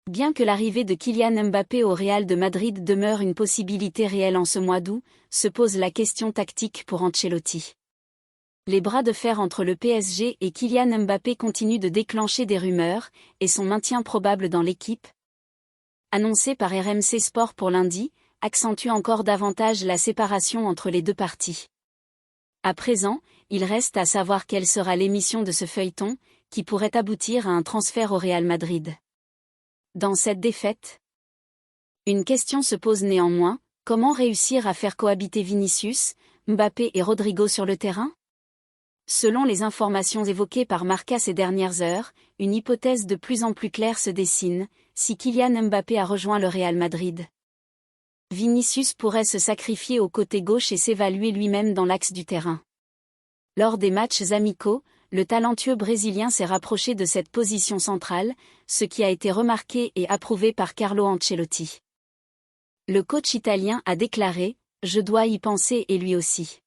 Bien que l'arrivée de Kylian Mbappé au Real de Madrid demeure une possibilité réelle en ce mois d'août, se pose la question tactique pour Ancelotti. Les bras de fer entre le PSG et Kylian Mbappé continuent de déclencher des rumeurs, et son maintien probable dans l'équipe, annoncé par RMC Sport pour lundi, accentue encore davantage la séparation entre les deux parties. À présent, il reste à savoir quelle sera l'émission de ce feuilleton, qui pourrait aboutir à un transfert au Real Madrid. Dans cette défaite, une question se pose néanmoins, comment réussir à faire cohabiter Vinicius, Mbappé et Rodrigo sur le terrain ? Selon les informations évoquées par Marca ces dernières heures, une hypothèse de plus en plus claire se dessine, si Kylian Mbappé a rejoint le Real Madrid. Vinicius pourrait se sacrifier au côté gauche et s'évaluer lui-même dans l'axe du terrain. Lors des matchs amicaux, le talentueux Brésilien s'est rapproché de cette position centrale, ce qui a été remarqué et approuvé par Carlo Ancelotti. Le coach italien a déclaré « Je dois y penser et lui aussi ».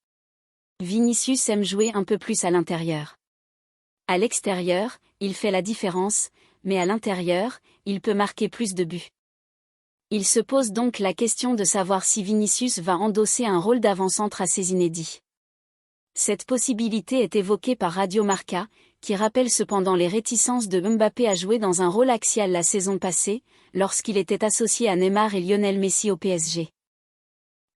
Vinicius aime jouer un peu plus à l'intérieur. À l'extérieur, il fait la différence, mais à l'intérieur, il peut marquer plus de buts. Il se pose donc la question de savoir si Vinicius va endosser un rôle d'avant-centre assez inédit. Cette possibilité est évoquée par Radio Marca, qui rappelle cependant les réticences de Mbappé à jouer dans un rôle axial la saison passée, lorsqu'il était associé à Neymar et Lionel Messi au PSG.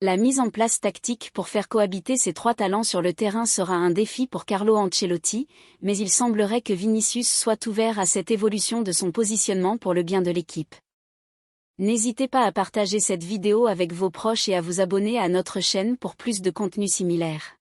La mise en place tactique pour faire cohabiter ces trois talents sur le terrain sera un défi pour Carlo Ancelotti, mais il semblerait que Vinicius soit ouvert à cette évolution de son positionnement pour le bien de l'équipe. N'hésitez pas à partager cette vidéo avec vos proches et à vous abonner à notre chaîne pour plus de contenu similaire.